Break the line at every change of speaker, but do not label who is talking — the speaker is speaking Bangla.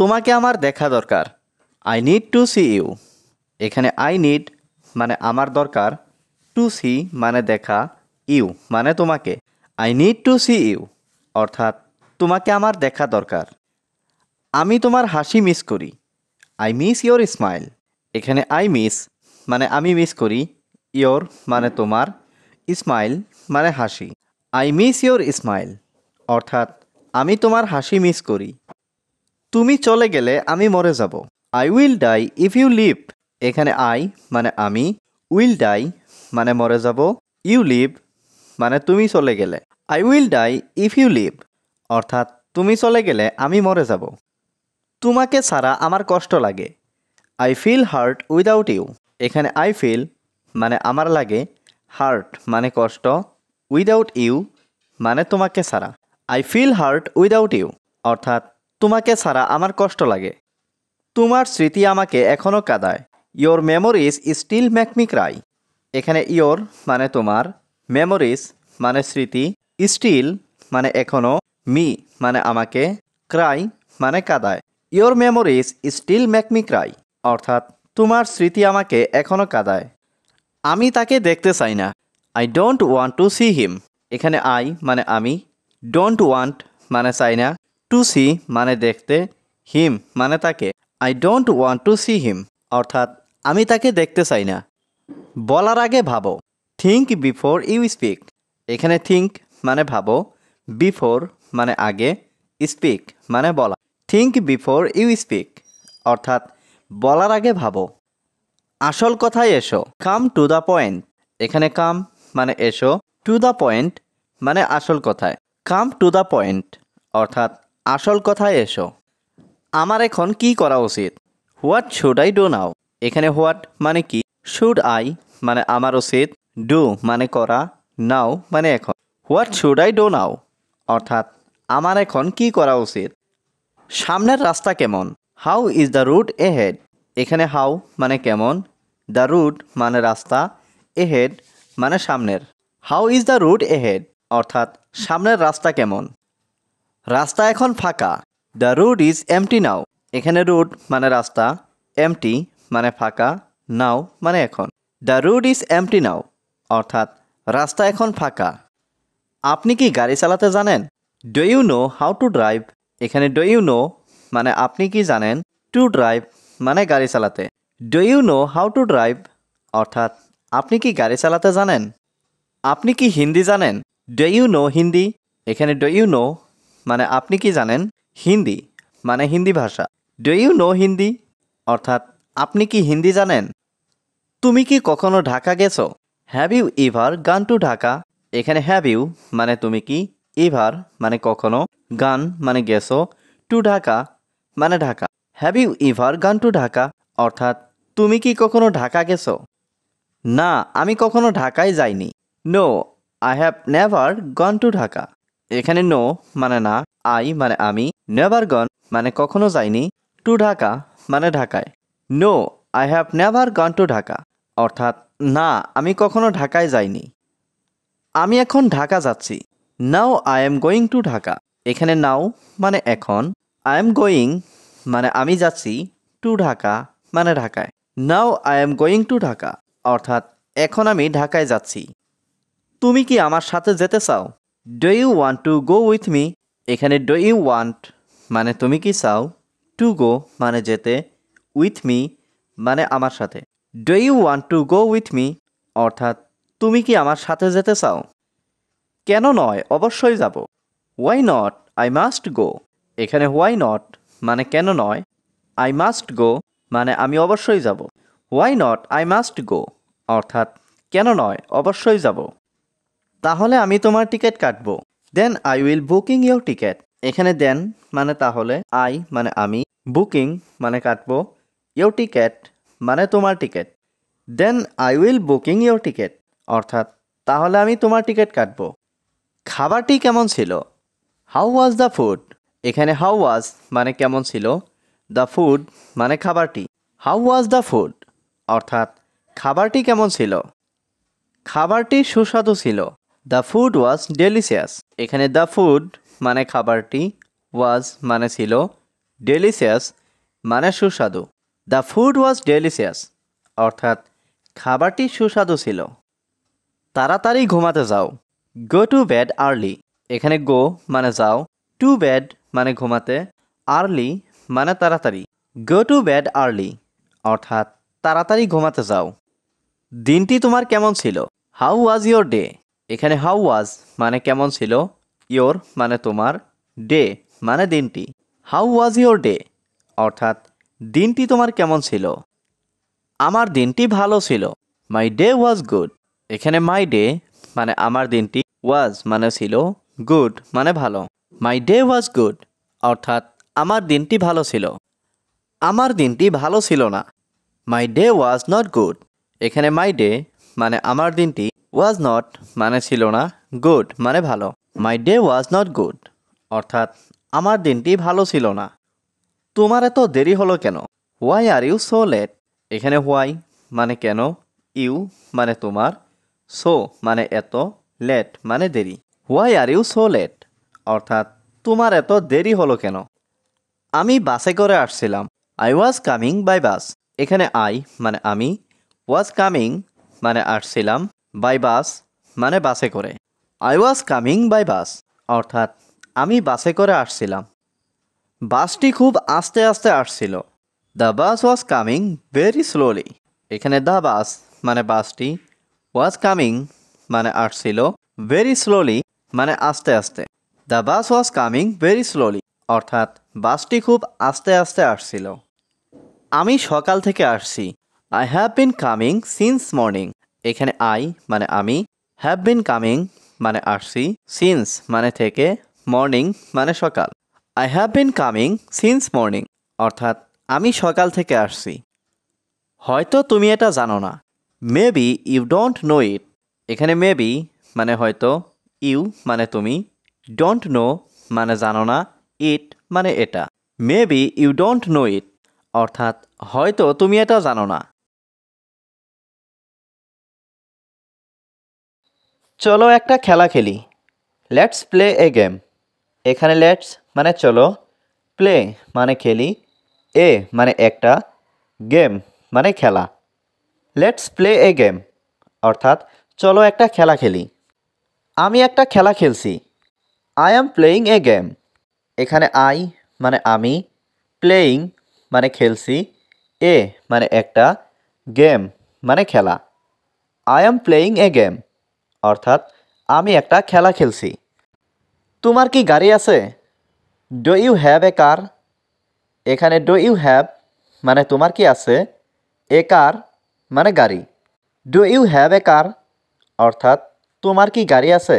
তোমাকে আমার দেখা দরকার। I need to see you. এখানে আই নিড মানে আমার দরকার, টু সি মানে দেখা, ইউ মানে তোমাকে। I need to see you অর্থাৎ তোমাকে আমার দেখা দরকার। আমি তোমার হাসি মিস করি। I miss your smile. এখানে আই মিস মানে আমি মিস করি, ইয়োর মানে তোমার, স্মাইল মানে হাসি। আই মিস ইয়োর স্মাইল অর্থাৎ আমি তোমার হাসি মিস করি। তুমি চলে গেলে আমি মরে যাব। I will die if you leave. এখানে আই মানে আমি, উইল ডাই মানে মরে যাব, ইউ লিভ মানে তুমি চলে গেলে। I will die if you leave অর্থাৎ তুমি চলে গেলে আমি মরে যাব। তোমাকে ছাড়া আমার কষ্ট লাগে। I feel hurt without you. এখানে আই ফিল মানে আমার লাগে, হার্ট মানে কষ্ট, উইদাউট ইউ মানে তোমাকে ছাড়া। I feel hurt without you অর্থাৎ তোমাকে ছাড়া আমার কষ্ট লাগে। তোমার স্মৃতি আমাকে এখনও কাঁদায়। Your memories still make me cry. এখানে ইয়োর মানে তোমার, মেমোরিজ মানে স্মৃতি, স্টিল মানে এখনও, মি মানে আমাকে, ক্রাই মানে কাঁদায়। Your memories still make me cry অর্থাৎ তোমার স্মৃতি আমাকে এখনও কাঁদায়। আমি তাকে দেখতে চাই না। I don't want to see হিম। এখানে আই মানে আমি, ডোন্ট ওয়ান্ট মানে চাই না, টু সি মানে দেখতে, হিম মানে তাকে। I don't want to see him অর্থাৎ আমি তাকে দেখতে চাই না। বলার আগে ভাবো। Think before you speak. এখানে থিঙ্ক মানে ভাবো, বিফোর মানে আগে, স্পিক মানে বলা। থিঙ্ক বিফোর ইউ স্পিক অর্থাৎ বলার আগে ভাবো। আসল কথায় এসো। Come to the point. এখানে কাম মানে এসো, টু দ্য পয়েন্ট মানে আসল কথায়। কাম টু দ্য পয়েন্ট অর্থাৎ আসল কথায় এসো। আমার এখন কি করা উচিত? হোয়াট শুড আই ডু নাও। এখানে হোয়াট মানে কি, শুড আই মানে আমার উচিত, ডু মানে করা, নাও মানে এখন। What should I do now অর্থাৎ আমার এখন কি করা উচিত। সামনের রাস্তা কেমন? How is the route ahead. এখানে হাউ মানে কেমন, দ্য রুট মানে রাস্তা, এহেড মানে সামনের। How is the route ahead অর্থাৎ সামনের রাস্তা কেমন। রাস্তা এখন ফাঁকা। The route is empty now. এখানে রুট মানে রাস্তা, এমটি মানে ফাঁকা, নাও মানে এখন। The route is empty now অর্থাৎ রাস্তা এখন ফাঁকা। আপনি কি গাড়ি চালাতে জানেন? Do you know how to drive. এখানে ডু ইউ নো মানে আপনি কি জানেন, টু ড্রাইভ মানে গাড়ি চালাতে। Do you know how to drive অর্থাৎ আপনি কি গাড়ি চালাতে জানেন। আপনি কি হিন্দি জানেন? Do you know Hindi. এখানে ডু ইউ নো মানে আপনি কি জানেন, হিন্দি মানে হিন্দি ভাষা। ডু ইউ নো হিন্দি অর্থাৎ আপনি কি হিন্দি জানেন। তুমি কি কখনো ঢাকা গেছো? হ্যাভ ইউ এভার গান টু ঢাকা। এখানে হ্যাভ ইউ মানে তুমি কি, এভার মানে কখনো, গান মানে গেছো, টু ঢাকা মানে ঢাকা। হ্যাভ ইউ এভার গান টু ঢাকা অর্থাৎ তুমি কি কখনো ঢাকা গেছো? না, আমি কখনো ঢাকায় যাইনি। No, I have never gone to Dhaka. এখানে নো মানে না, আই মানে আমি, নেভার গন মানে কখনো যাইনি, টু ঢাকা মানে ঢাকায়। No, I have never gone to Dhaka অর্থাৎ না, আমি কখনো ঢাকায় যাইনি। আমি এখন ঢাকা যাচ্ছি। Now I am going to Dhaka. এখানে নাও মানে এখন, আই এম গোয়িং মানে আমি যাচ্ছি, টু ঢাকা মানে ঢাকায়। Now I am going to Dhaka অর্থাৎ এখন আমি ঢাকায় যাচ্ছি। তুমি কি আমার সাথে যেতে চাও? Do you want to go with me. এখানে ডু ইউ ওয়ান্ট মানে তুমি কি চাও, টু গো মানে যেতে, উইথ মি মানে আমার সাথে। Do you want to go with me অর্থাৎ তুমি কি আমার সাথে যেতে চাও। কেন নয়, অবশ্যই যাব। Why not, I must go. এখানে হোয়াই নট মানে কেন নয়, আই মাস্ট গো মানে আমি অবশ্যই যাব। Why not, I must go অর্থাৎ কেন নয়, অবশ্যই যাব। তাহলে আমি তোমার টিকিট কাটবো। Then I will booking your ticket. এখানে দেন মানে তাহলে, আই মানে আমি, বুকিং মানে কাটবো, ইয়োর টিকিট মানে তোমার ticket. Then I will booking your ticket অর্থাৎ তাহলে আমি তোমার টিকিট কাটবো। খাবারটি কেমন ছিল? How was the food. এখানে হাউ ওয়াজ মানে কেমন ছিল, দ্য ফুড মানে খাবারটি। হাউ ওয়াজ দ্য ফুড অর্থাৎ খাবারটি কেমন ছিল। খাবারটি সুস্বাদু ছিল। The food was delicious. এখানে দ্য ফুড মানে খাবারটি, ওয়াজ মানে ছিল, ডেলিশিয়াস মানে সুস্বাদু। দ্য ফুড ওয়াজ ডেলিশিয়াস অর্থাৎ খাবারটি সুস্বাদু ছিল। তাড়াতাড়ি ঘুমাতে যাও। Go to bed early. এখানে গো মানে যাও, টু বেড মানে ঘুমাতে, আর্লি মানে তাড়াতাড়ি। গো টু বেড আর্লি অর্থাৎ তাড়াতাড়ি ঘুমাতে যাও। দিনটি তোমার কেমন ছিল? How was your day. এখানে হাউ ওয়াজ মানে কেমন ছিল, ইয়োর মানে তোমার, ডে মানে দিনটি। হাউ ওয়াজ ইয়োর ডে অর্থাৎ দিনটি তোমার কেমন ছিল? আমার দিনটি ভালো ছিল। মাই ডে ওয়াজ গুড। এখানে মাই ডে মানে আমার দিনটি, ওয়াজ মানে ছিল, গুড মানে ভালো। মাই ডে ওয়াজ গুড অর্থাৎ আমার দিনটি ভালো ছিল। আমার দিনটি ভালো ছিল না। মাই ডে ওয়াজ নট গুড। এখানে মাই ডে মানে আমার দিনটি, ওয়াজ নট মানে ছিল না, গুড মানে ভালো। মাই ডে ওয়াজ নট গুড অর্থাৎ আমার দিনটি ভালো ছিল না। তোমার এত দেরি হলো কেন? Why are you so late. এখানে হোয়াই মানে কেন, ইউ মানে তোমার, সো মানে এত, লেট মানে দেরি। Why are you so late অর্থাৎ তোমার এত দেরি হলো কেন? আমি বাসে করে আসছিলাম। I was coming by bus. এখানে আই মানে আমি, ওয়াজ কামিং মানে আসছিলাম, বাই বাস মানে বাসে করে। I was coming by bus অর্থাৎ আমি বাসে করে আসছিলাম। বাসটি খুব আস্তে আস্তে আসছিল। The bus was coming very slowly. এখানে দ্য বাস মানে বাসটি, ওয়াজ কামিং মানে আসছিল, ভেরি স্লোলি মানে আস্তে আস্তে। The bus was coming very slowly অর্থাৎ বাসটি খুব আস্তে আস্তে আসছিল। আমি সকাল থেকে আসছি। I have been coming since morning. এখানে আই মানে আমি, হ্যাভ বিন কামিং মানে আসছি, সিন্স মানে থেকে, মর্নিং মানে সকাল। I have been coming since morning অর্থাৎ আমি সকাল থেকে আসছি। হয়তো তুমি এটা জানো না। মেবি ইউ ডোন্ট নো ইট। এখানে মেবি মানে হয়তো, ইউ মানে তুমি, ডোন্ট নো মানে জানো না, ইট মানে এটা। মেবি ইউ ডোন্ট নো ইট অর্থাৎ হয়তো তুমি এটা জানো না। চলো একটা খেলা খেলি। Let's play a game. এখানে লেটস মানে চলো, প্লে মানে খেলি, এ মানে একটা, গেম মানে খেলা। লেটস প্লে এ গেম অর্থাৎ চলো একটা খেলা খেলি। আমি একটা খেলা খেলছি। I am playing a game. এখানে আই মানে আমি, প্লেয়িং মানে খেলছি, এ মানে একটা, গেম মানে খেলা। I am playing a game অর্থাৎ আমি একটা খেলা খেলছি। তোমার কি গাড়ি আছে? ডু ইউ হ্যাভ এ কার। এখানে ডু ইউ হ্যাভ মানে তোমার কি আছে, এ কার মানে গাড়ি। ডু ইউ হ্যাভ এ কার অর্থাৎ তোমার কি গাড়ি আছে?